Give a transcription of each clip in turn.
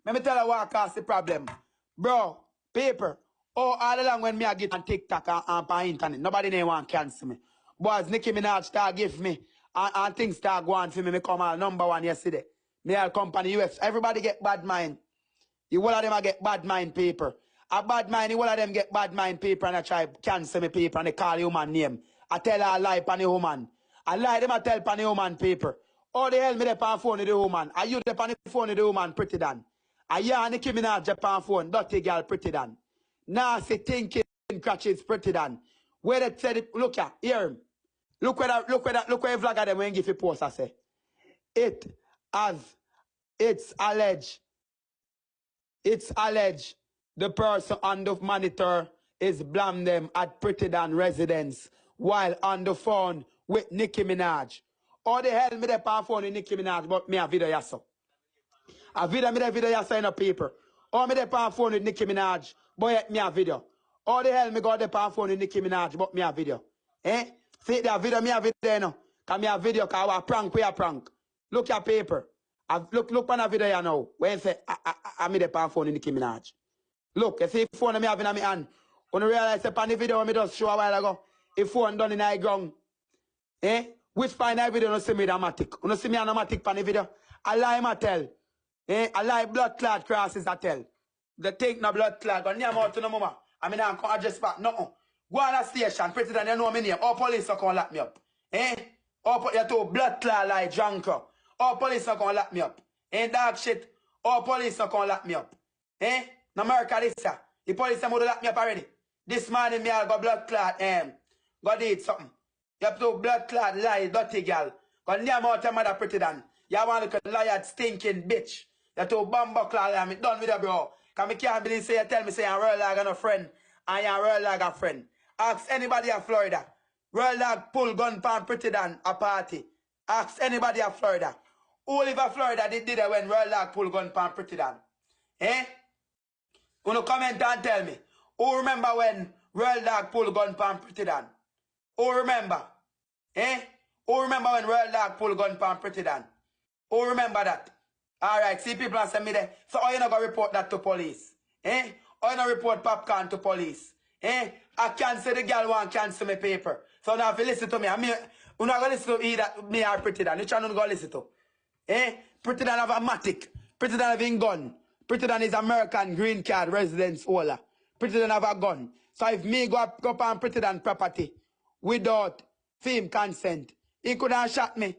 Let me tell you what caused the problem. Bro, paper. Oh, all along when me I get on TikTok and on internet, nobody name want cancel me. Boys, Nicki Minaj start give me, and things start going for me. Me come out #1 yesterday. Me all company US. Everybody get bad mind. The whole of them I get bad mind paper. A bad mind, the whole of them get bad mind paper and I try cancel me paper and they call the woman name. I tell her a lie pan the woman. I lie them I tell pan the woman paper. Oh the hell me dey pan phone with the woman. I you dey pan the phone with the woman Pretti Don. I yarn Nicki Minaj Japan phone, dirty girl Pretti Don. Nasty thinking crutches Pretti Don. Where they said it, look at, hear him. Look where vlog of them when give you post I say. It's alleged the person on the monitor is Blamdem at Pretti Don residence while on the phone with Nicki Minaj. How the hell me dey on phone with Nicki Minaj but me a video yasso? A video me dey video yasso in a paper. How me dey on phone with Nicki Minaj but yet me a video? How the hell me go dey on phone with Nicki Minaj but me a video? Eh? See that video me a video you know? Cause me a video cause I prank we a prank. Look at paper. Look on a video you know. When say I me dey on phone with Nicki Minaj. Look, you see the phone me having in my hand. When I realize that on the video I just show a while ago, the phone done in the ground. Eh? Which part of the video you see me dramatic? You see me dramatic on the video? I lie I tell. Eh? I lie blood clot crosses I tell. The take no blood clot. Go near out to no mama. I mean I can't address back. No. Go on a station, Pretti Don, you know my name. All police are gonna lock me up. Eh? You to blood clot like drunker. All police are gonna lock me up. Ain't dog shit. All police are gonna lock me up. Eh? In America this year, the police have locked me up already. This morning me I got blood clot go did something. You have to blood clot lie, dirty girl. Cause near my mother Pretti Don. You want to liar stinking bitch. You have to bumbo clot I'm done with you, bro. Cause me can't believe say you tell me say I'm real like a friend and you're real like a friend. Ask anybody in Florida. Real dog pull gun pan Pretti Don a party. Ask anybody in Florida. Who live in Florida did it when real dog pull gun pan Pretti Don? Eh? Wanna comment and tell me. Who remember when Real Dog pull gun pan Pretti Don? Who remember? Eh? Who remember when Real Dog pull gun pan Pretti Don? Who remember that? Alright, see people and send me there. So how you not gonna report that to police? Eh? How you not report popcorn to police? Eh? I cancel the girl want cancel my paper. So now if you listen to me, you not gonna listen to either me or Pretti Don. Which one you gonna listen to? Eh? Pretti Don have a matic. Pretti Don have a gun. Pretti Don is American green card residence holder. Pretti Don have a gun. So if me go up on Pretti Don property without film consent, he could have shot me.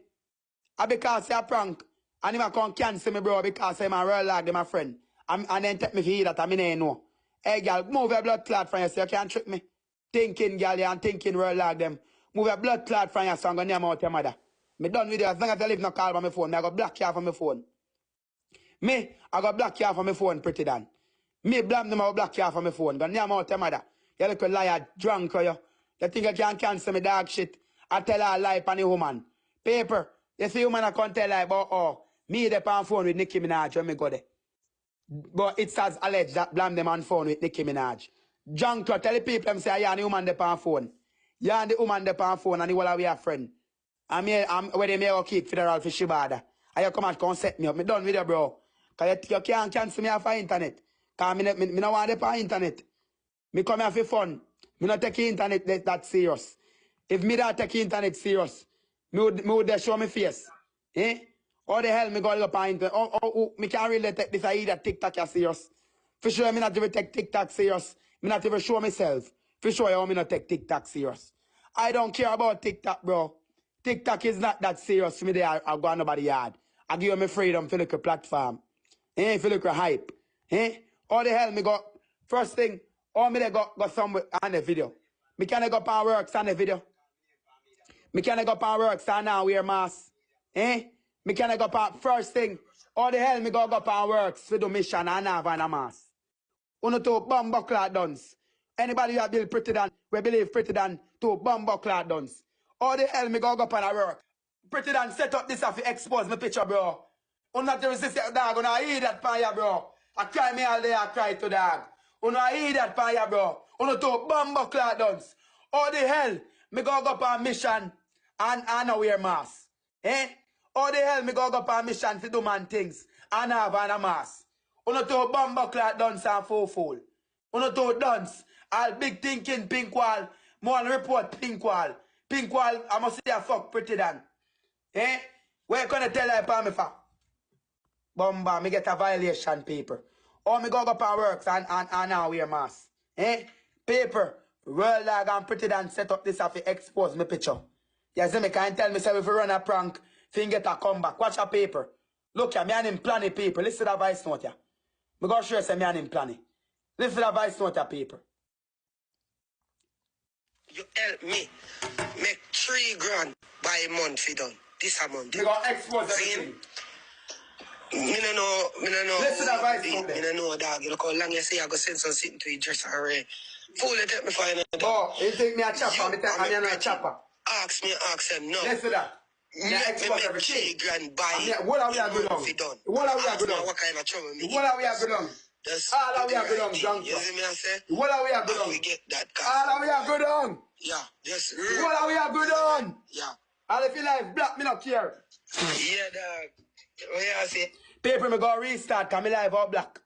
Because a prank. And he might come cancel me, bro, because I'm a real like my friend. And then take me for that, I mean, know. Hey, girl, move your blood clot from yourself. You can't trick me. Thinking, girl, and thinking real like them. Move your blood clot from yourself and go name out your mother. Me done with you. As long as I leave no call on my phone, I go block you off on my phone. Me, I got block you off on my phone, Pretti Don. Me, Blamdem, I go block you off on my phone. Go name out your mother. You look a liar, drunk, you. You think you can cancel me dog shit? I tell her a lie on the woman. Paper, you see woman I can't tell her about, oh, me the on phone with Nicki Minaj when me go there. But it's as alleged that Blamdem on phone with Nicki Minaj. Drunk, tell the people them say, yeah, the woman the on phone. Yeah, and the woman the on phone and the whole of we are friend. I'm where they may go keep federal for Shibada. And you come and come set me up. Me done with you, bro. Because you can't cancel me off the internet. Because me no want to on internet. Me come here for fun. Me not take the internet that serious. If me don't take the internet serious, me would show me face. Eh? How the hell me go up on internet? Me can't really take this either TikTok is serious. For sure, me not even take TikTok serious. Me not even show myself. For sure, how me not take TikTok serious. I don't care about TikTok, bro. TikTok is not that serious for me there. I go on nobody's yard. I give you my freedom for look a platform. Eh? For look a hype. Eh? How the hell me go? First thing, how me they go somewhere on the video. Me can't go up and works on the video. Me can't go up and works and now wear mask. Eh? Me can't go up and first thing, how the hell me go up and works for the mission and have a mask. Uno to bumbo clot duns. Anybody who believe Pretti Don, we believe Pretti Don to bumbo clot duns. How the hell me go up and work? Pretti Don set up this to expose my picture, bro. Not to resist your dog, I hear that pan ya, bro. I cry me all day, I cry to dog. I hear that pan ya, bro. To bumbo clot duns. How the hell me go up on mission and I wear mask? Eh? How the hell me go up on mission to do man things and have a mask? Uno to bomba clock dance and four-fold. Uno to dance. All big thinking pink wall. More report pink wall. Pink wall, I must say a fuck Pretti Don. Eh? Where you gonna tell her about me for? Bomba, me get a violation paper. Or me go up and works and now wear mask. Eh? Paper. World Dog and Pretti Don set up this to expose me picture. You see me can't tell me say if we run a prank, fin get a comeback. Watch a paper. Look here, me and him planning paper. Listen to the voice note here. Me go sure say me and him planning. Listen to the voice note here, paper. You help me make 3 grand by a month for done. This a month. Me go expose everything. Me no know. Listen to the voice note Me no know, dog. You look how long you say I go send some sitting to you just already. Fool, you take me for another. Oh, you think me a chopper? Me think I'm a chopper. Ask him, no. Listen to that. Me make 3 grand by what are we a good on? done. What are we a good on? What kind of trouble me? What are we a good on? All are we a good on, John? You see me I say? What are we a good on? We get that car. All are we a good on? Yeah, just what are we a good on? Yeah. All if you like black, me not care. Yeah, dog. What you say? Paper me go restart, cause me live out black.